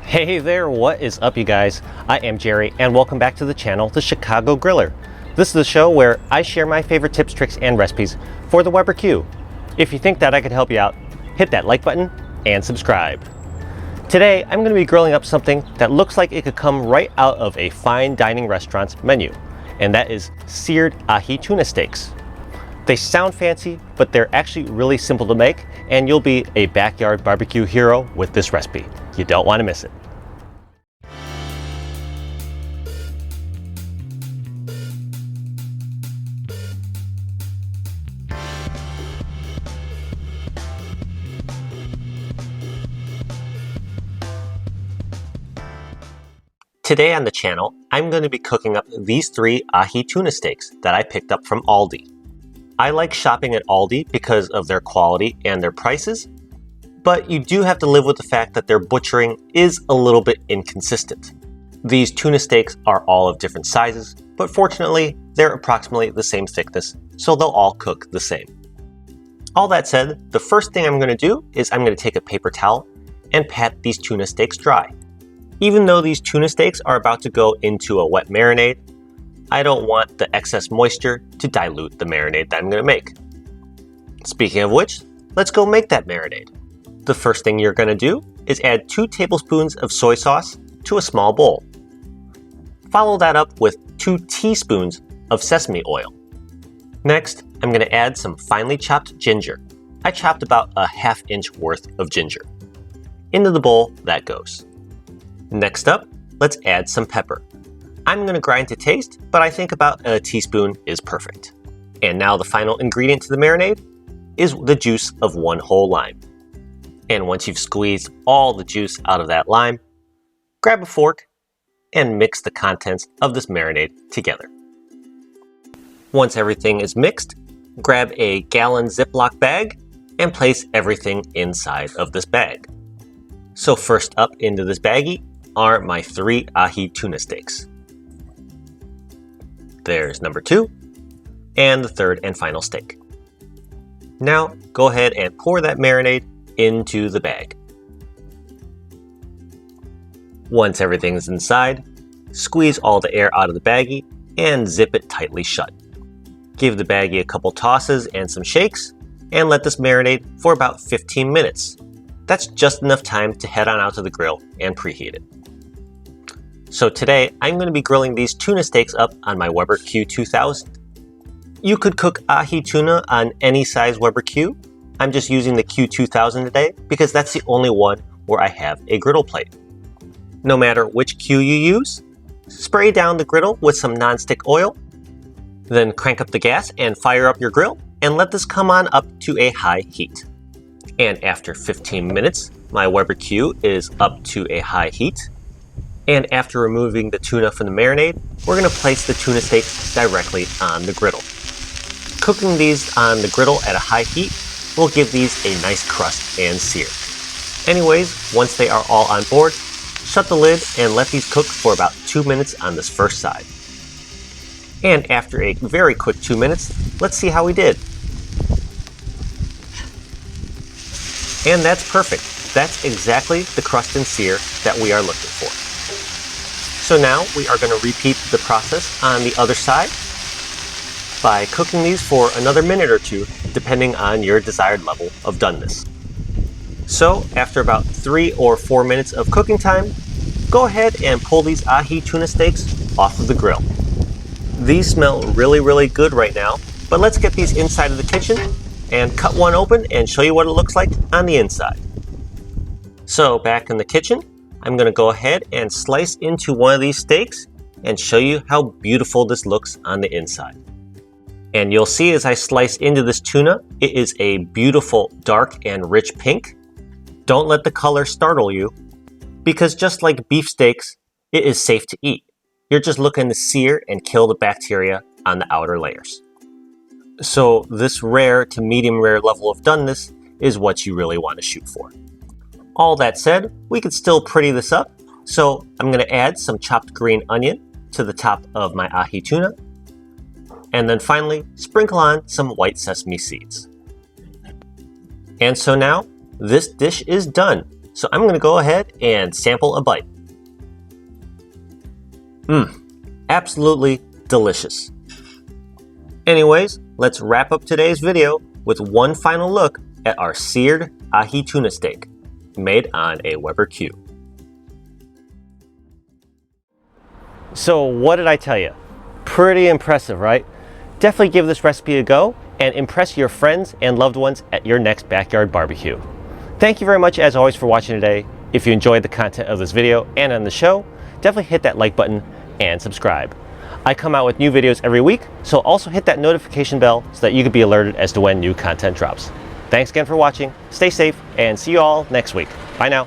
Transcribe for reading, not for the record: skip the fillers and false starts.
Hey there, what is up you guys? I am Jerry and welcome back to the channel, The Chicago Griller. This is the show where I share my favorite tips, tricks, and recipes for the Weber Q. If you think that I could help you out, hit that like button and subscribe. Today, I'm going to be grilling up something that looks like it could come right out of a fine dining restaurant's menu, and that is seared ahi tuna steaks. They sound fancy, but they're actually really simple to make, and you'll be a backyard barbecue hero with this recipe. You don't want to miss it. Today on the channel, I'm going to be cooking up these 3 ahi tuna steaks that I picked up from ALDI. I like shopping at ALDI because of their quality and their prices, but you do have to live with the fact that their butchering is a little bit inconsistent. These tuna steaks are all of different sizes, but fortunately, they're approximately the same thickness, so they'll all cook the same. All that said, the first thing I'm going to do is I'm going to take a paper towel and pat these tuna steaks dry. Even though these tuna steaks are about to go into a wet marinade, I don't want the excess moisture to dilute the marinade that I'm going to make. Speaking of which, let's go make that marinade. The first thing you're going to do is add 2 tablespoons of soy sauce to a small bowl. Follow that up with 2 teaspoons of sesame oil. Next, I'm going to add some finely chopped ginger. I chopped about a ½ inch worth of ginger. Into the bowl that goes. Next up, let's add some pepper. I'm going to grind to taste, but I think about a teaspoon is perfect. And now the final ingredient to the marinade is the juice of 1 whole lime. And once you've squeezed all the juice out of that lime, grab a fork and mix the contents of this marinade together. Once everything is mixed, grab a gallon Ziploc bag and place everything inside of this bag. So first up into this baggie are my 3 ahi tuna steaks. There's number 2 and the third and final steak. Now go ahead and pour that marinade into the bag. Once everything's inside, squeeze all the air out of the baggie and zip it tightly shut. Give the baggie a couple tosses and some shakes and let this marinate for about 15 minutes. That's just enough time to head on out to the grill and preheat it. So today, I'm going to be grilling these tuna steaks up on my Weber Q2000. You could cook ahi tuna on any size Weber Q. I'm just using the Q2000 today because that's the only one where I have a griddle plate. No matter which Q you use, spray down the griddle with some nonstick oil, then crank up the gas and fire up your grill and let this come on up to a high heat. And after 15 minutes, my Weber Q is up to a high heat. And after removing the tuna from the marinade, we're going to place the tuna steaks directly on the griddle. Cooking these on the griddle at a high heat will give these a nice crust and sear. Anyways, once they are all on board, shut the lid and let these cook for about 2 minutes on this first side. And after a very quick 2 minutes, let's see how we did. And that's perfect. That's exactly the crust and sear that we are looking for. So now we are going to repeat the process on the other side by cooking these for another minute or 2, depending on your desired level of doneness. So after about 3 or 4 minutes of cooking time, go ahead and pull these ahi tuna steaks off of the grill. These smell really good right now, but let's get these inside of the kitchen and cut one open and show you what it looks like on the inside. So back in the kitchen, I'm going to go ahead and slice into one of these steaks and show you how beautiful this looks on the inside. And you'll see as I slice into this tuna, it is a beautiful dark and rich pink. Don't let the color startle you, because just like beef steaks, it is safe to eat. You're just looking to sear and kill the bacteria on the outer layers. So this rare to medium rare level of doneness is what you really want to shoot for. All that said, we could still pretty this up, so I'm going to add some chopped green onion to the top of my ahi tuna, and then finally sprinkle on some white sesame seeds. And so now, this dish is done. So I'm gonna go ahead and sample a bite. Absolutely delicious. Anyways, let's wrap up today's video with one final look at our seared ahi tuna steak made on a Weber Q. So what did I tell you? Pretty impressive, right? Definitely give this recipe a go and impress your friends and loved ones at your next backyard barbecue. Thank you very much as always for watching today. If you enjoyed the content of this video and on the show, definitely hit that like button and subscribe. I come out with new videos every week, so also hit that notification bell so that you can be alerted as to when new content drops. Thanks again for watching, stay safe, and see you all next week. Bye now.